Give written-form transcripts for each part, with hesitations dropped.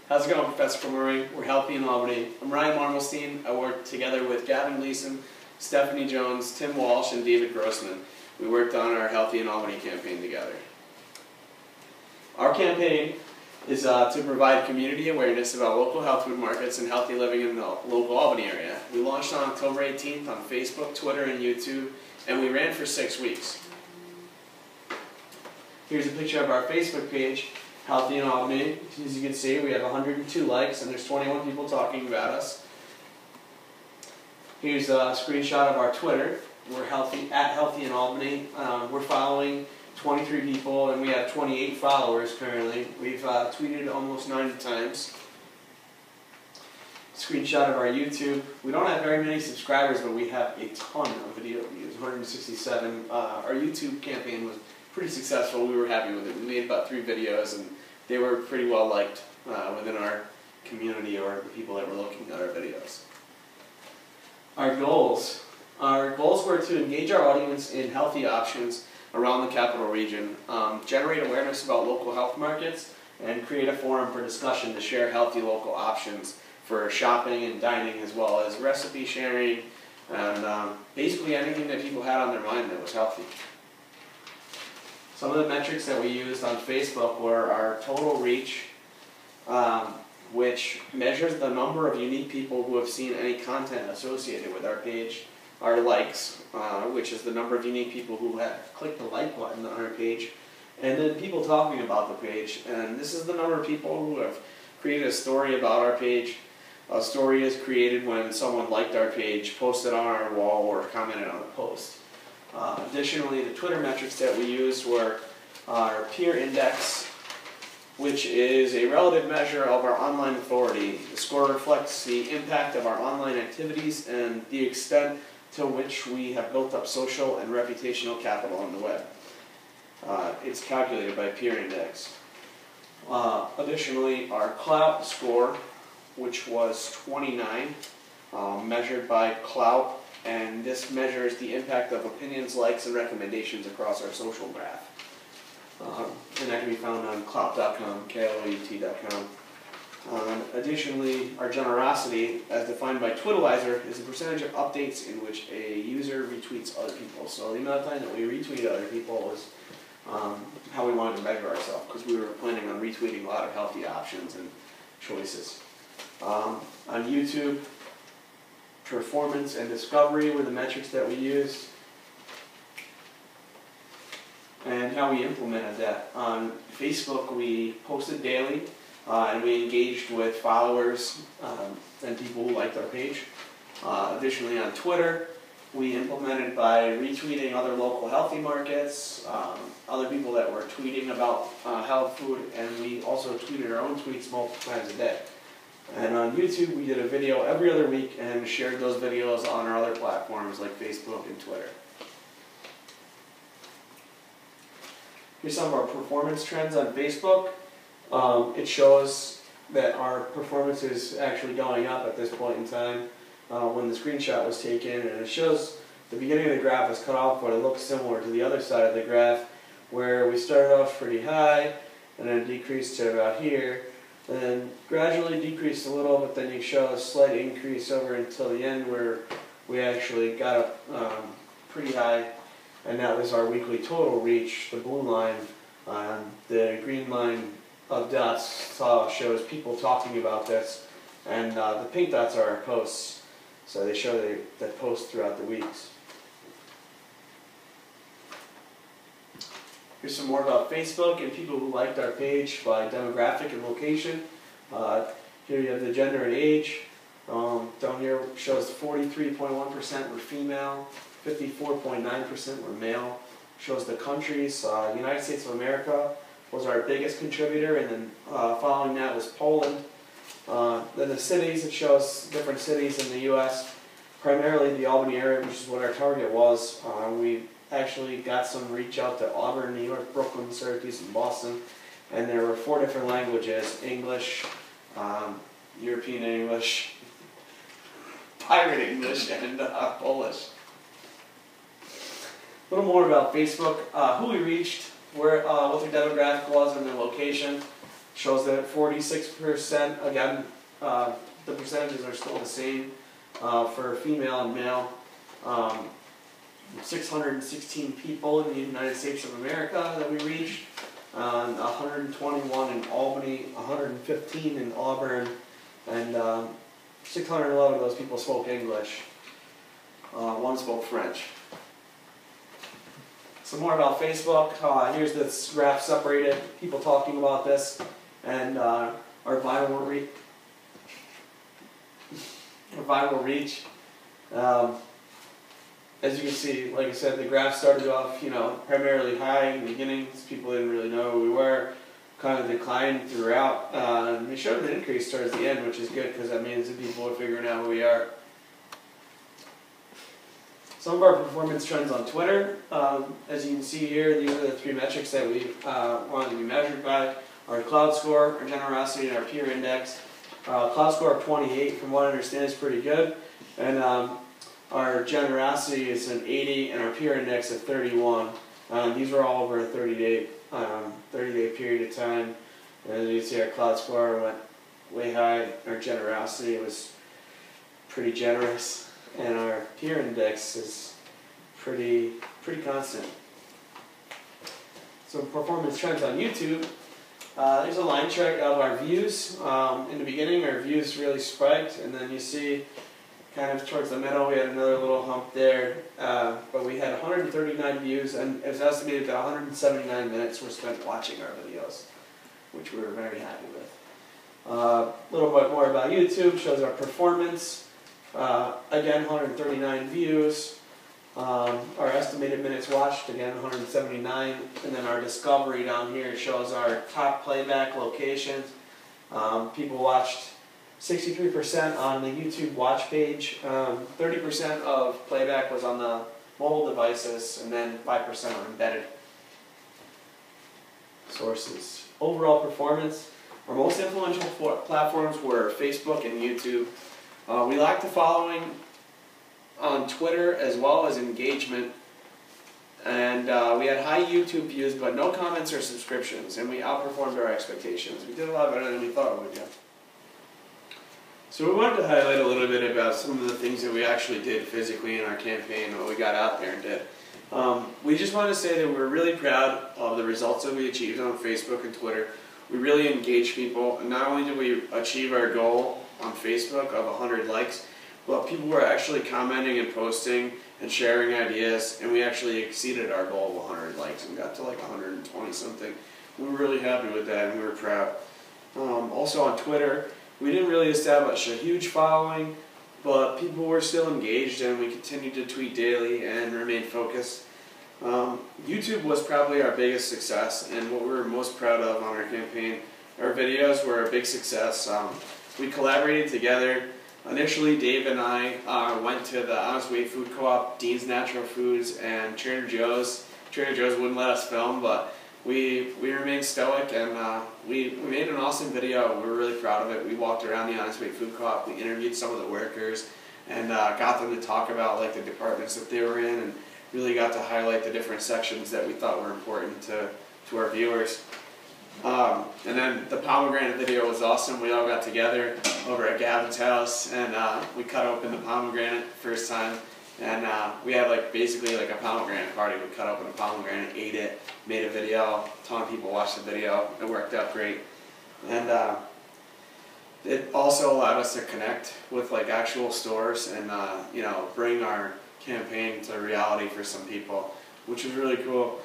How's it going, Professor Murray? We're Healthy in Albany. I'm Ryan Marmelstein. I work together with Gavin Gleason, Stephanie Jones, Tim Walsh, and David Grossman. We worked on our Healthy in Albany campaign together. Our campaign is to provide community awareness about local health food markets and healthy living in the local Albany area. We launched on October 18th on Facebook, Twitter, and YouTube, and we ran for 6 weeks. Here's a picture of our Facebook page, Healthy in Albany. As you can see, we have 102 likes and there's 21 people talking about us. Here's a screenshot of our Twitter. We're at Healthy in Albany. We're following 23 people and we have 28 followers currently. We've tweeted almost 90 times. Screenshot of our YouTube. We don't have very many subscribers, but we have a ton of video views, 167. Our YouTube campaign was pretty successful. We were happy with it. We made about 3 videos and they were pretty well liked within our community or the people that were looking at our videos. Our goals were to engage our audience in healthy options around the capital region, generate awareness about local health markets, and create a forum for discussion to share healthy local options for shopping and dining, as well as recipe sharing and basically anything that people had on their mind that was healthy. Some of the metrics that we used on Facebook were our total reach, which measures the number of unique people who have seen any content associated with our page, our likes, which is the number of unique people who have clicked the like button on our page, and then people talking about the page. And this is the number of people who have created a story about our page. A story is created when someone liked our page, posted on our wall, or commented on a post. Additionally, the Twitter metrics that we used were our peer index, which is a relative measure of our online authority. The score reflects the impact of our online activities and the extent to which we have built up social and reputational capital on the web. It's calculated by peer index. Additionally, our clout score, which was 29, measured by clout, and this measures the impact of opinions, likes, and recommendations across our social graph. And that can be found on clout.com, KLOUT.com. Additionally, our generosity, as defined by Twitalizer, is the percentage of updates in which a user retweets other people. So the amount of time that we retweet other people was how we wanted to measure ourselves, because we were planning on retweeting a lot of healthy options and choices. On YouTube, performance and discovery were the metrics that we used, and how we implemented that. On Facebook, we posted daily, and we engaged with followers and people who liked our page. Additionally, on Twitter, we implemented by retweeting other local healthy markets, other people that were tweeting about health food, and we also tweeted our own tweets multiple times a day. And on YouTube, we did a video every other week and shared those videos on our other platforms like Facebook and Twitter. Here's some of our performance trends on Facebook. It shows that our performance is actually going up at this point in time when the screenshot was taken, and it shows the beginning of the graph is cut off, but it looks similar to the other side of the graph where we started off pretty high and then decreased to about here. And then gradually decreased a little, but then you show a slight increase over until the end where we actually got up pretty high. And now this is our weekly total reach, the blue line. The green line of dots shows people talking about this. And the pink dots are our posts. So they show that post throughout the weeks. Here's some more about Facebook and people who liked our page by demographic and location. Here you have the gender and age. Down here shows 43.1% were female, 54.9% were male. Shows the countries. United States of America was our biggest contributor, and then following that was Poland. Then the cities, it shows different cities in the U.S., primarily the Albany area, which is what our target was. We actually got some reach out to Auburn, New York, Brooklyn, Syracuse, and Boston. And there were 4 different languages: English, European English, Pirate English, and Polish. A little more about Facebook, who we reached, what their demographic was, and their location. shows that 46%, again, the percentages are still the same for female and male. 616 people in the United States of America that we reached, 121 in Albany, 115 in Auburn, and 611 of those people spoke English. One spoke French. Some more about Facebook. Here's this graph separated, people talking about this, and our viral reach. As you can see, like I said, the graph started off, primarily high in the beginning. People didn't really know who we were. Kind of declined throughout. And we showed an increase towards the end, which is good because that means that people are figuring out who we are. Some of our performance trends on Twitter. As you can see here, these are the 3 metrics that we wanted to be measured by. Our cloud score, our generosity, and our peer index. Cloud score of 28, from what I understand, is pretty good. And our generosity is an 80, and our peer index of 31. These were all over a 30-day period of time. And you can see our cloud score went way high. Our generosity was pretty generous, and our peer index is pretty constant. So performance trends on YouTube. There's a line chart of our views. In the beginning, our views really spiked, and then you see kind of towards the middle, we had another little hump there, but we had 139 views, and it was estimated that 179 minutes were spent watching our videos, which we were very happy with. A little bit more about YouTube, shows our performance. Again, 139 views. Our estimated minutes watched, again, 179. And then our discovery down here shows our top playback locations. People watched 63% on the YouTube watch page, 30% of playback was on the mobile devices, and then 5% on embedded sources. Overall performance, our most influential platforms were Facebook and YouTube. We lacked the following on Twitter as well as engagement, and we had high YouTube views but no comments or subscriptions, and we outperformed our expectations. We did a lot better than we thought we would do. So we wanted to highlight a little bit about some of the things that we actually did physically in our campaign, what we got out there and did. We just want to say that we're really proud of the results that we achieved on Facebook and Twitter. We really engaged people, and not only did we achieve our goal on Facebook of 100 likes, but people were actually commenting and posting and sharing ideas, and we actually exceeded our goal of 100 likes and got to like 120 something. We were really happy with that, and we were proud. Also on Twitter, we didn't really establish a huge following, but people were still engaged, and we continued to tweet daily and remain focused. YouTube was probably our biggest success, and what we were most proud of on our campaign. Our videos were a big success. We collaborated together. Initially, Dave and I went to the Honest Way Food Co-op, Dean's Natural Foods, and Trader Joe's. Trader Joe's wouldn't let us film, but we remained stoic, and we made an awesome video. We were really proud of it. We walked around the Honest Way Food Co-op. We interviewed some of the workers and got them to talk about like the departments that they were in, and really got to highlight the different sections that we thought were important to our viewers. And then the pomegranate video was awesome. We all got together over at Gavin's house, and we cut open the pomegranate first time. And we had like basically like a pomegranate party. We cut open a pomegranate, ate it, made a video. A ton of people watched the video. It worked out great. And it also allowed us to connect with like actual stores and you know, bring our campaign to reality for some people, which was really cool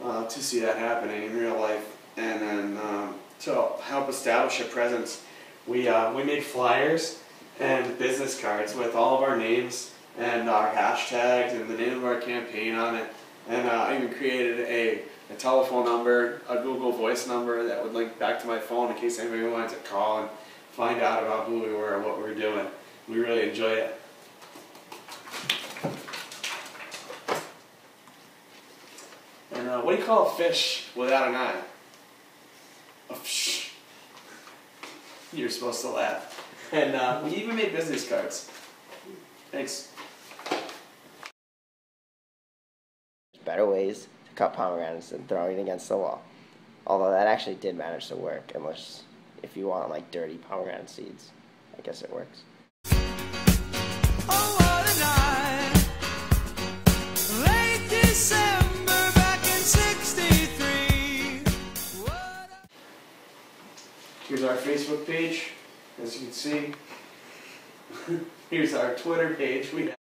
to see that happening in real life. And then to help establish a presence, we made flyers and business cards with all of our names and our hashtags and the name of our campaign on it. And I even created a telephone number, a Google Voice number that would link back to my phone in case anybody wanted to call and find out about who we were and what we were doing. We really enjoyed it. And what do you call a fish without an eye? A fish. You're supposed to laugh. And we even made business cards. Thanks. Better ways to cut pomegranates than throwing it against the wall. Although that actually did manage to work, unless if you want like dirty pomegranate seeds, I guess it works. Oh, what a night. Late December back in '63. Here's our Facebook page, as you can see. Here's our Twitter page. We have